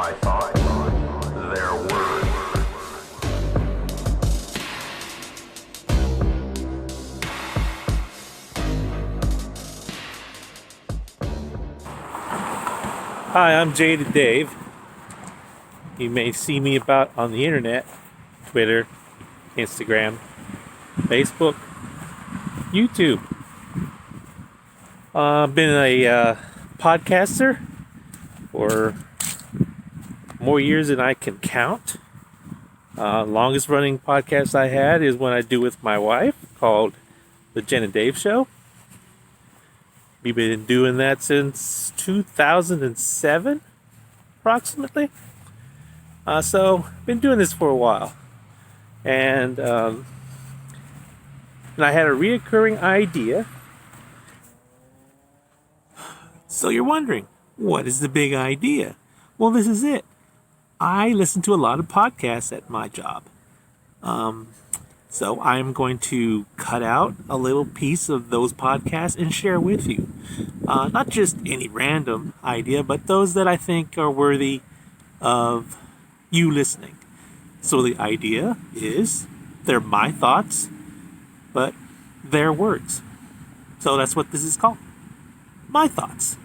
My thoughts, their words. Hi, I'm Jaded Dave. You may see me about on the internet, Twitter, Instagram, Facebook, YouTube. I've been a podcaster for more years than I can count. Longest running podcast I had is one I do with my wife called The Jen and Dave Show. We've been doing that since 2007, approximately. So, been doing this for a while. And I had a reoccurring idea. So you're wondering, what is the big idea? Well, this is it. I listen to a lot of podcasts at my job. So I'm going to cut out a little piece of those podcasts and share with you. Not just any random idea, but those that I think are worthy of you listening. So the idea is, they're my thoughts, but their words. So that's what this is called. My thoughts,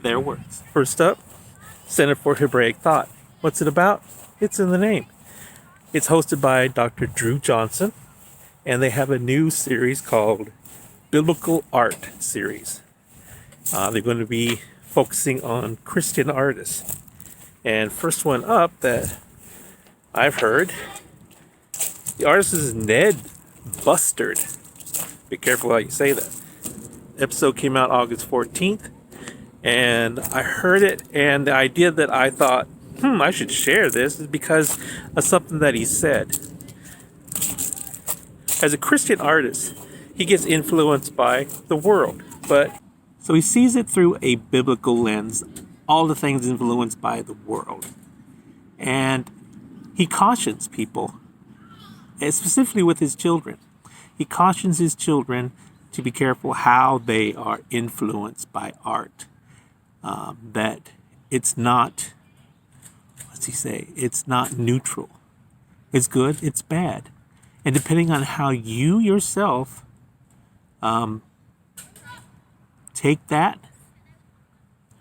their words. First up, Center for Hebraic Thought. What's it about? It's in the name. It's hosted by Dr. Dru Johnson, and they have a new series called Biblical Art Series. They're going to be focusing on Christian artists. And first one up that I've heard, the artist is Ned Bustard. Be careful how you say that. The episode came out August 14th, and I heard it, and the idea that I thought, I should share this is because of something that he said. As a Christian artist, he gets influenced by the world, but so he sees it through a biblical lens, all the things influenced by the world. And he cautions people, and specifically with his children. He cautions his children to be careful how they are influenced by art. That it's not, what's he say? It's not neutral. It's good, it's bad. And depending on how you yourself take that,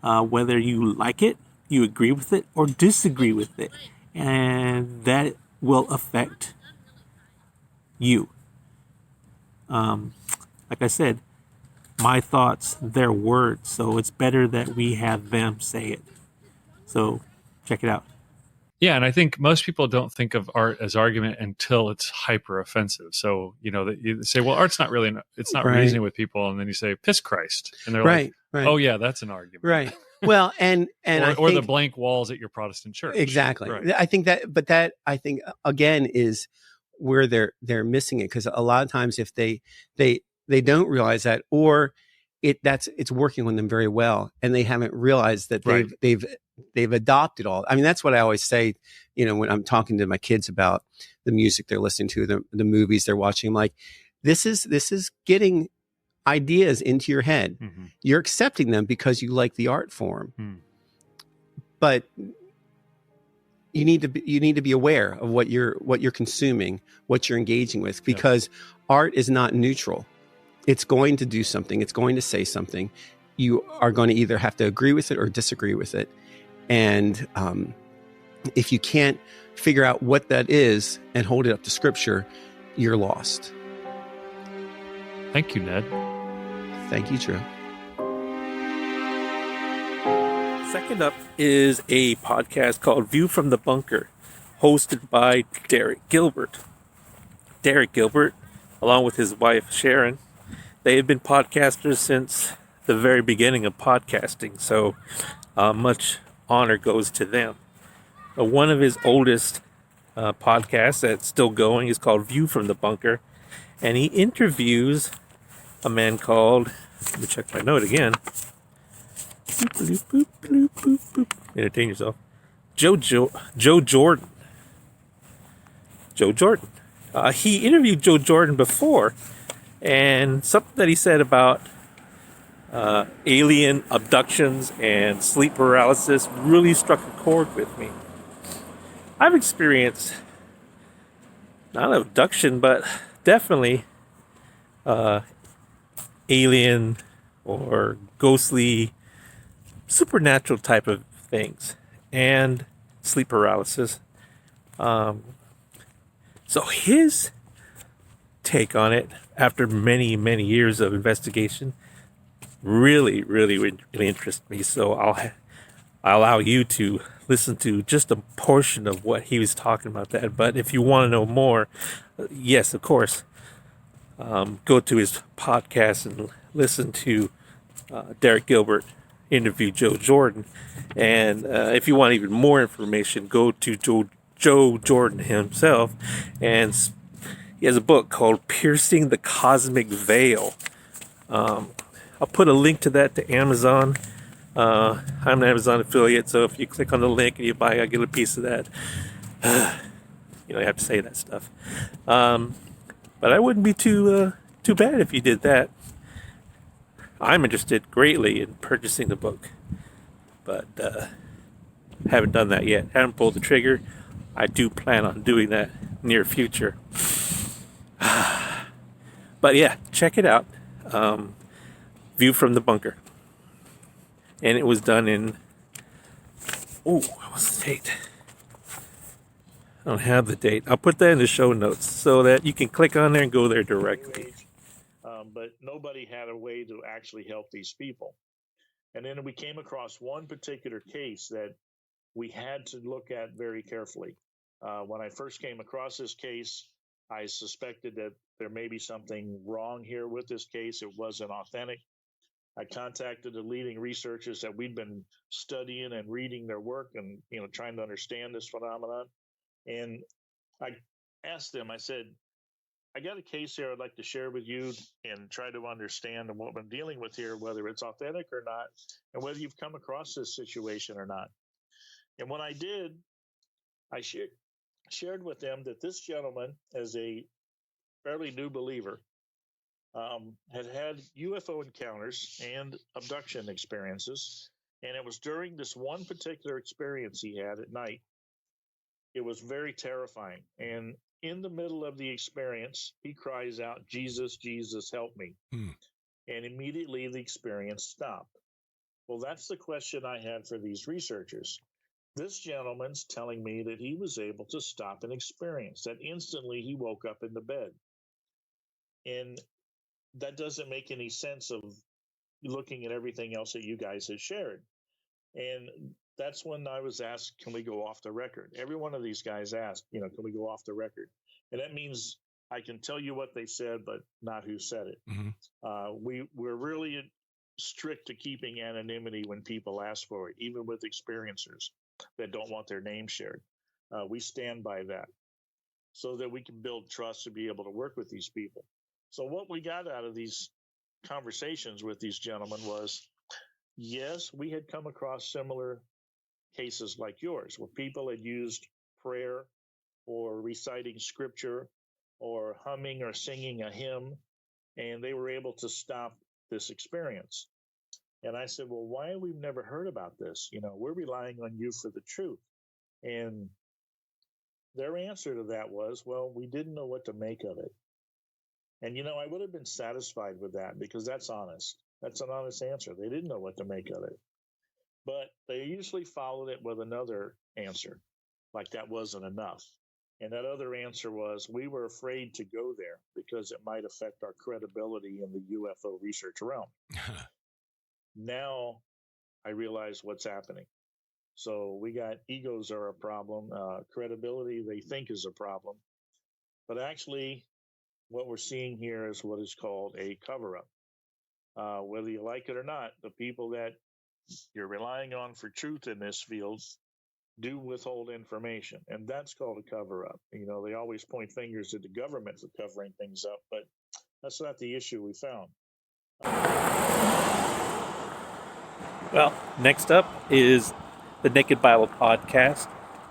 whether you like it, you agree with it, or disagree with it, and that will affect you. Like I said, my thoughts, their words, so it's better that we have them say it. So check it out. Yeah, and I think most people don't think of art as argument until it's hyper offensive. So, you say, well, art's not really, it's not reasoning with people. And then you say, piss Christ. And they're like, oh yeah, that's an argument. Right. Well, and or the blank walls at your Protestant church. Exactly. Right. I think that again is where they're missing it. Because a lot of times if they don't realize that, or it's working on them very well, and they haven't realized that they've adopted all. I mean, that's what I always say, when I'm talking to my kids about the music they're listening to, the movies they're watching. I'm like, this is getting ideas into your head. Mm-hmm. You're accepting them because you like the art form, but you need to be aware of what you're consuming, what you're engaging with, because art is not neutral. It's going to do something. It's going to say something. You are going to either have to agree with it or disagree with it. And if you can't figure out what that is and hold it up to Scripture, you're lost. Thank you, Ned. Thank you, Drew. Second up is a podcast called View from the Bunker, hosted by Gilbert. Derek Gilbert, along with his wife Sharon, they have been podcasters since the very beginning of podcasting, so much honor goes to them. One of his oldest podcasts that's still going is called View from the Bunker, and he interviews a man called, let me check my note again, entertain yourself, Joe Jordan. He interviewed Joe Jordan before, and something that he said about alien abductions and sleep paralysis really struck a chord with me. I've experienced not an abduction, but definitely alien or ghostly, supernatural type of things, and sleep paralysis. So his take on it, after many, many years of investigation, really interests me. So I'll allow you to listen to just a portion of what he was talking about that. But if you want to know more, yes, of course, go to his podcast and listen to Derek Gilbert interview Joe Jordan. And if you want even more information, go to Joe Jordan himself, and he has a book called Piercing the Cosmic Veil. I'll put a link to that to Amazon. I'm an Amazon affiliate, so if you click on the link and you buy, I get a piece of that. You have to say that stuff. But I wouldn't be too bad if you did that. I'm interested greatly in purchasing the book, but haven't done that yet. Haven't pulled the trigger. I do plan on doing that near future. But yeah, check it out. View from the Bunker. And it was done in... what was the date? I don't have the date. I'll put that in the show notes so that you can click on there and go there directly. But nobody had a way to actually help these people. And then we came across one particular case that we had to look at very carefully. When I first came across this case, I suspected that there may be something wrong here with this case. It wasn't authentic. I contacted the leading researchers that we'd been studying and reading their work and, trying to understand this phenomenon. And I asked them, I said, I got a case here I'd like to share with you and try to understand what I'm dealing with here, whether it's authentic or not, and whether you've come across this situation or not. And when I did, I shared with them that this gentleman, as a fairly new believer, had UFO encounters and abduction experiences. And it was during this one particular experience he had at night. It was very terrifying. And in the middle of the experience, he cries out, "Jesus, Jesus, help me." And immediately the experience stopped. Well, that's the question I had for these researchers. This gentleman's telling me that he was able to stop an experience, that instantly he woke up in the bed. And that doesn't make any sense of looking at everything else that you guys have shared. And that's when I was asked, can we go off the record? Every one of these guys asked, can we go off the record? And that means I can tell you what they said, but not who said it. Mm-hmm. We're really strict to keeping anonymity when people ask for it, even with experiencers that don't want their name shared. We stand by that so that we can build trust to be able to work with these people. So what we got out of these conversations with these gentlemen was, yes, we had come across similar cases like yours, where people had used prayer or reciting scripture or humming or singing a hymn, and they were able to stop this experience. And I said, well, why have we never heard about this? We're relying on you for the truth. And their answer to that was, well, we didn't know what to make of it. And, I would have been satisfied with that because that's honest. That's an honest answer. They didn't know what to make of it. But they usually followed it with another answer, like that wasn't enough. And that other answer was, we were afraid to go there because it might affect our credibility in the UFO research realm. Now I realize what's happening. So we got egos are a problem. Credibility, they think, is a problem. But actually, what we're seeing here is what is called a cover-up. Whether you like it or not, the people that you're relying on for truth in this field do withhold information, and that's called a cover-up. They always point fingers at the government for covering things up, but that's not the issue we found. Well, next up is the Naked Bible Podcast,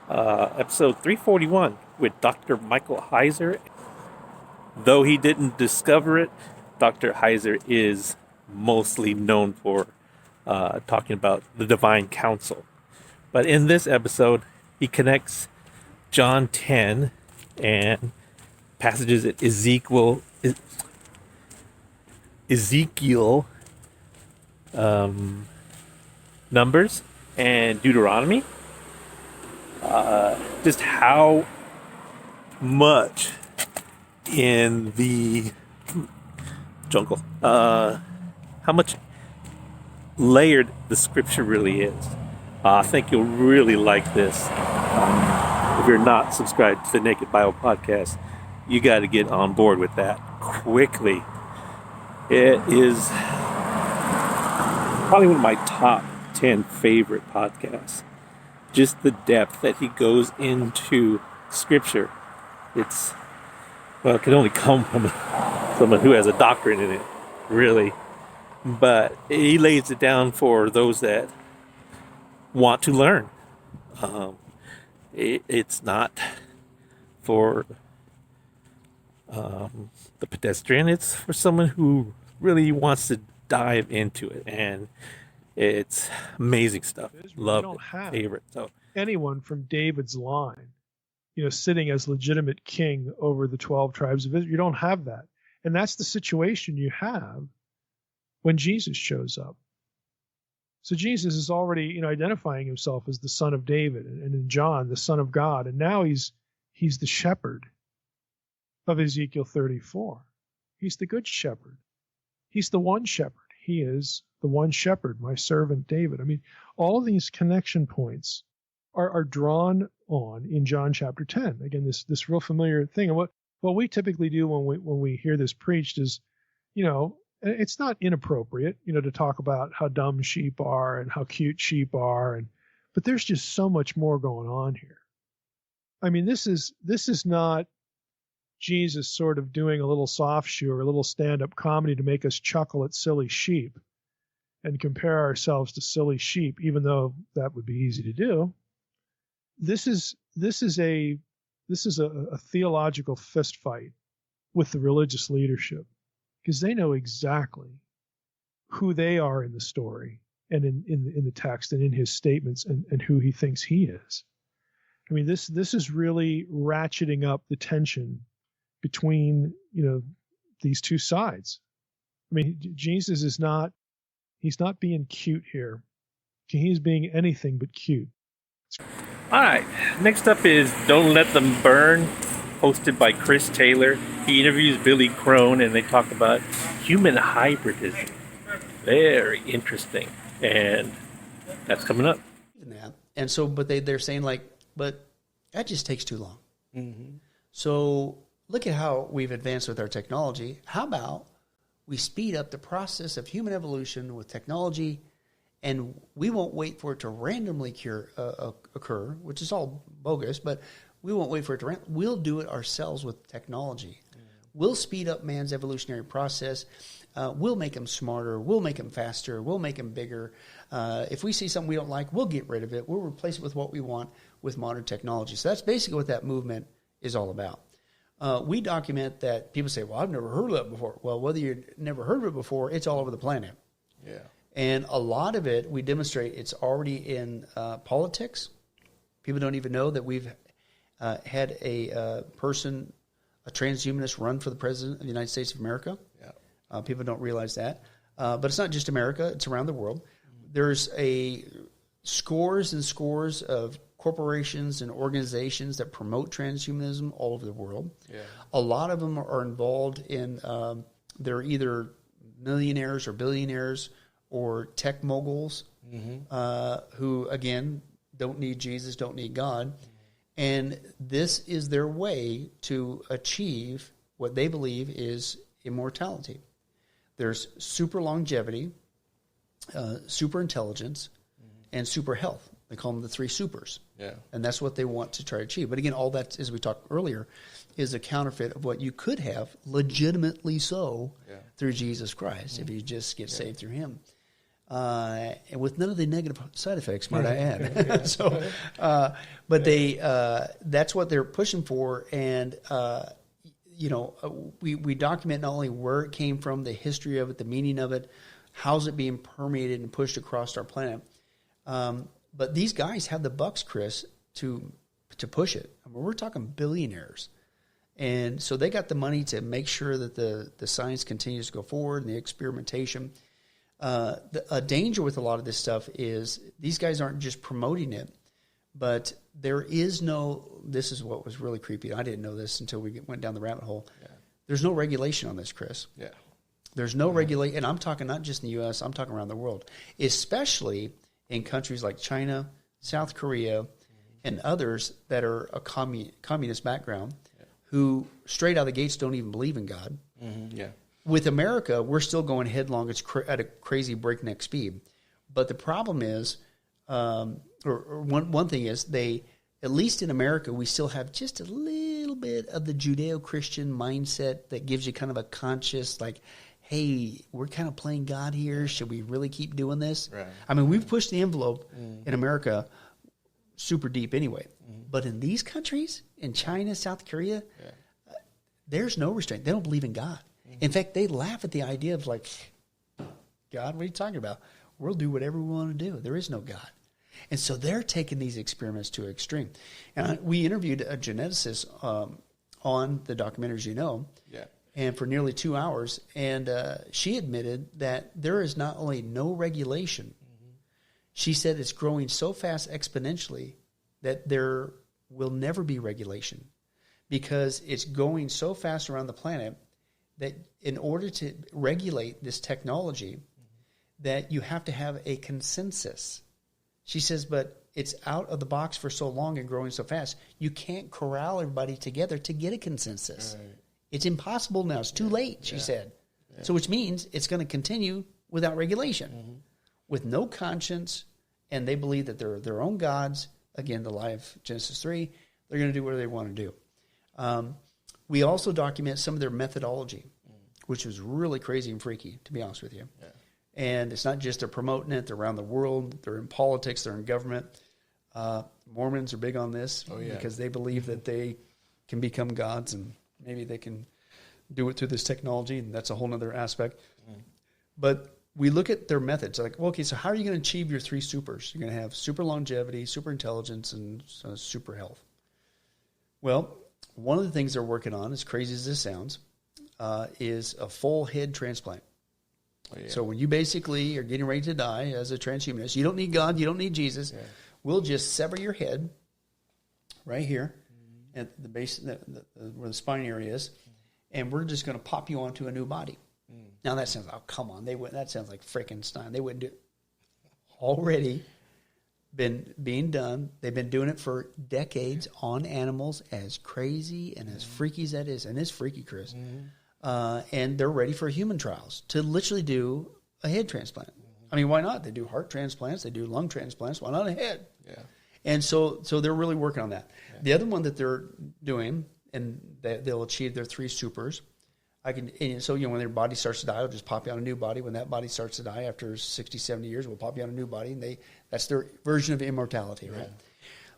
episode 341 with Dr. Michael Heiser. Though he didn't discover it, Dr. Heiser is mostly known for talking about the divine council. But in this episode, he connects John 10 and passages at Ezekiel, Numbers, and Deuteronomy. Just how much in the jungle, how much layered the scripture really is. I think you'll really like this. If you're not subscribed to the Naked Bible Podcast, you got to get on board with that quickly. It is probably one of my top 10 favorite podcasts. Just the depth that he goes into scripture. It can only come from someone who has a doctorate in it, really. But he lays it down for those that want to learn. It's not for the pedestrian. It's for someone who really wants to dive into it, and it's amazing stuff. Love it. Favorite. So anyone from David's line, sitting as legitimate king over the 12 tribes of Israel. You don't have that, and that's the situation you have when Jesus shows up. So Jesus is already, identifying himself as the son of David, and in John, the son of God. And now he's the shepherd of Ezekiel 34. He's the good shepherd. He's the one shepherd. He is the one shepherd, my servant David. I mean, all of these connection points are drawn on in John chapter 10. Again, this real familiar thing. And what we typically do when we hear this preached is, it's not inappropriate, to talk about how dumb sheep are and how cute sheep are, but there's just so much more going on here. I mean, this is not Jesus sort of doing a little soft shoe or a little stand-up comedy to make us chuckle at silly sheep and compare ourselves to silly sheep, even though that would be easy to do. This is a theological fist fight with the religious leadership, because they know exactly who they are in the story and in the text and in his statements and who he thinks he is. I mean, this is really ratcheting up the tension between, these two sides. I mean, Jesus he's not being cute here. He's being anything but cute. All right, next up is Don't Let Them Burn, hosted by Chris Taylor. He interviews Billy Crone, and they talk about human hybridization. Very interesting, and that's coming up. And so, but they're saying but that just takes too long. Mm-hmm. So look at how we've advanced with our technology. How about we speed up the process of human evolution with technology, and we won't wait for it to randomly occur, which is all bogus, but we won't wait for it to we'll do it ourselves with technology. We'll speed up man's evolutionary process. We'll make him smarter. We'll make him faster. We'll make him bigger. If we see something we don't like, we'll get rid of it. We'll replace it with what we want with modern technology. So that's basically what that movement is all about. We document that. People say, well, I've never heard of that before. Well, whether you've never heard of it before, it's all over the planet. Yeah. And a lot of it, we demonstrate it's already in politics. People don't even know that we've had a person, a transhumanist, run for the president of the United States of America. Yeah. People don't realize that. But it's not just America. It's around the world. There's scores and scores of corporations and organizations that promote transhumanism all over the world. Yeah. A lot of them are involved in, they're either millionaires or billionaires or tech moguls who, again, don't need Jesus, don't need God. And this is their way to achieve what they believe is immortality. There's super longevity, super intelligence, and super health. They call them the three supers. Yeah. And that's what they want to try to achieve. But again, all that, as we talked earlier, is a counterfeit of what you could have legitimately through Jesus Christ if you just get saved through him. And with none of the negative side effects, might I add. So, but that's what they're pushing for. And, we document not only where it came from, the history of it, the meaning of it, how's it being permeated and pushed across our planet? But these guys have the bucks, Chris, to push it. I mean, we're talking billionaires. And so they got the money to make sure that the science continues to go forward and the experimentation. A danger with a lot of this stuff is these guys aren't just promoting it, but there is no, this is what was really creepy. I didn't know this until we went down the rabbit hole. Yeah. There's no regulation on this, Chris. Yeah. There's no regulation, and I'm talking not just in the U.S., I'm talking around the world, especially in countries like China, South Korea, and others that are a communist background who straight out of the gates don't even believe in God. Yeah. With America, we're still going headlong at a crazy breakneck speed. But the problem is, one thing is, at least in America, we still have just a little bit of the Judeo-Christian mindset that gives you kind of a conscious, like, hey, we're kind of playing God here. Should we really keep doing this? Right. I mean, we've pushed the envelope in America super deep anyway. But in these countries, in China, South Korea, there's no restraint. They don't believe in God. In fact, they laugh at the idea of like, God, what are you talking about? We'll do whatever we want to do. There is no God. And so they're taking these experiments to an extreme. And we interviewed a geneticist on the documentaries, and for nearly 2 hours. And she admitted that there is not only no regulation, she said it's growing so fast exponentially that there will never be regulation because it's going so fast around the planet that in order to regulate this technology, that you have to have a consensus. She says, but it's out of the box for so long and growing so fast, you can't corral everybody together to get a consensus. Right. It's impossible now. It's too late, she said. Yeah. So which means it's going to continue without regulation, with no conscience, and they believe that they're their own gods. Again, the lie of Genesis 3, they're going to do whatever they want to do. We also document some of their methodology, which was really crazy and freaky, to be honest with you. Yeah. And it's not just they're promoting it, they're around the world, they're in politics, they're in government. Mormons are big on this because they believe that they can become gods and maybe they can do it through this technology, and that's a whole other aspect. But we look at their methods. Like, well, okay, so how are you going to achieve your three supers? You're going to have super longevity, super intelligence, and super health. Well, one of the things they're working on, as crazy as this sounds, is a full head transplant. Oh, yeah. So when you basically are getting ready to die as a transhumanist, you don't need God, you don't need Jesus. Yeah. We'll just sever your head right here at the base, where the spine area is, and we're just going to pop you onto a new body. Now that sounds, oh, come on, that sounds like Frankenstein. They wouldn't do it. Already been being done. They've been doing it for decades on animals, as crazy and as freaky as that is. And it's freaky, Chris. And they're ready for human trials to literally do a head transplant. I mean, why not? They do heart transplants. They do lung transplants. Why not a head? Yeah. And so they're really working on that. Yeah. The other one that they're doing, and they'll achieve their three supers. So when their body starts to die, they'll just pop you on a new body. When that body starts to die after 60, 70 years, we'll pop you on a new body. And that's their version of immortality, right? Yeah.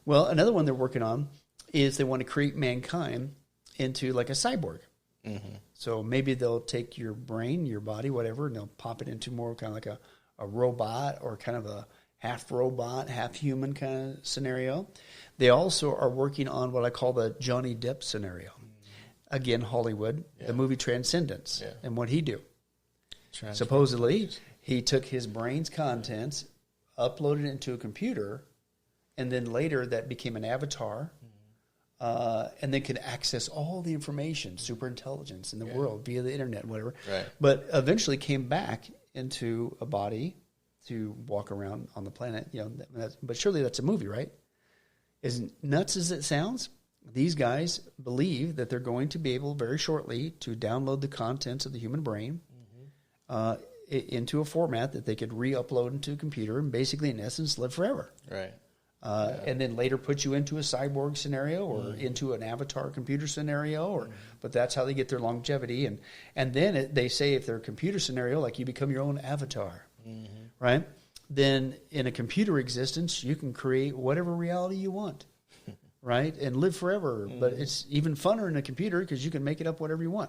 Well, another one they're working on is they want to create mankind into like a cyborg. So maybe they'll take your brain, your body, whatever, and they'll pop it into more kind of like a robot or kind of a half robot, half human kind of scenario. They also are working on what I call the Johnny Depp scenario. Again, Hollywood, the movie Transcendence. Yeah. And what'd he do? Supposedly, he took his brain's contents, uploaded it into a computer, and then later that became an avatar, and they could access all the information, super intelligence in the world via the internet, whatever. Right. But eventually came back into a body to walk around on the planet. But surely that's a movie, right? As nuts as it sounds, these guys believe that they're going to be able very shortly to download the contents of the human brain into a format that they could re-upload into a computer and basically, in essence, live forever. Right. And then later put you into a cyborg scenario or into an avatar computer scenario. But that's how they get their longevity. And then they say if they're a computer scenario, like you become your own avatar, right? Then in a computer existence, you can create whatever reality you want. Right? And live forever. But it's even funner in a computer because you can make it up whatever you want.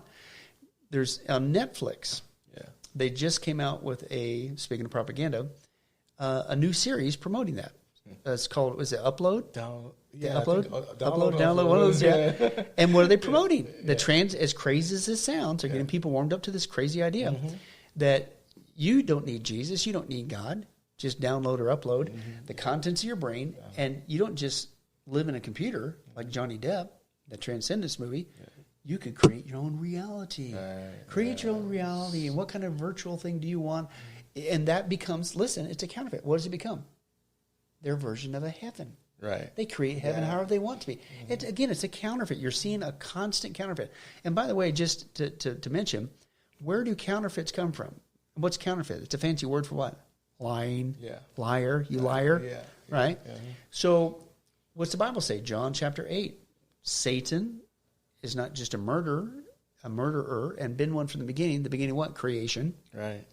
There's on Netflix, they just came out with speaking of propaganda, a new series promoting that. It's called, was it Upload? Upload, download, one of those, yeah. And what are they promoting? The trans, as crazy as this sounds, they're getting people warmed up to this crazy idea that you don't need Jesus, you don't need God. Just download or upload the contents of your brain, and you don't just live in a computer like Johnny Depp, the Transcendence movie. You could create your own reality. Create your own reality, and what kind of virtual thing do you want? And that becomes, listen, it's a counterfeit. What does it become? Their version of a heaven. Right. They create heaven however they want to be. Again, it's a counterfeit. You're seeing a constant counterfeit. And by the way, just to mention, where do counterfeits come from? What's counterfeit? It's a fancy word for what? Lying. Liar. You liar. Right? So what's the Bible say? John chapter 8. Satan is not just a murderer, and been one from the beginning. The beginning what? Creation. Right.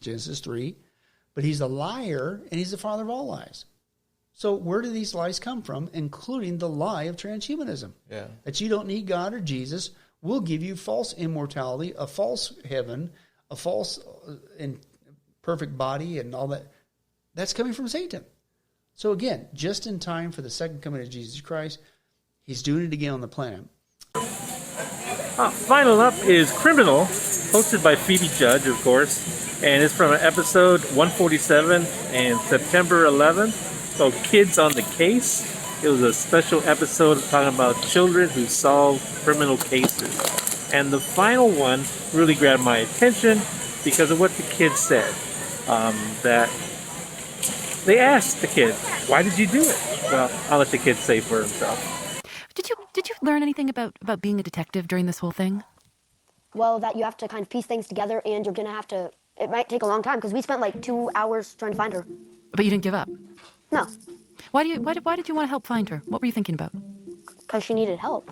Genesis 3. But he's a liar, and he's the father of all lies. So where do these lies come from, including the lie of transhumanism? That you don't need God or Jesus. We'll give you false immortality, a false heaven, a false and perfect body, and all that. That's coming from Satan. So again, just in time for the second coming of Jesus Christ, he's doing it again on the planet. Final up is Criminal, hosted by Phoebe Judge, of course, and it's from episode 147 and September 11th. So Kids on the Case. It was a special episode talking about children who solve criminal cases. And the final one really grabbed my attention because of what the kids said. That they asked the kid, "Why did you do it?" Well, I'll let the kid say for himself. Did you learn anything about being a detective during this whole thing? Well, that you have to kind of piece things together, and you're gonna have to. It might take a long time because we spent like 2 hours trying to find her. But you didn't give up. No. Why did you want to help find her? What were you thinking about? Because she needed help.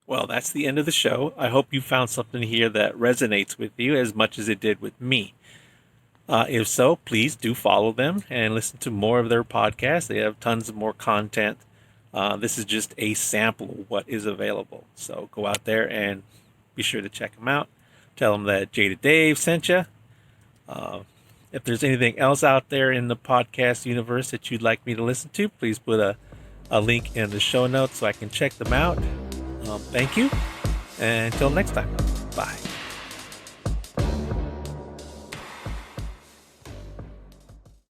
Well, that's the end of the show. I hope you found something here that resonates with you as much as it did with me. If so, please do follow them and listen to more of their podcasts. They have tons of more content. This is just a sample of what is available. So go out there and be sure to check them out. Tell them that Jada Dave sent you. If there's anything else out there in the podcast universe that you'd like me to listen to, please put a link in the show notes so I can check them out. Thank you. And until next time, bye.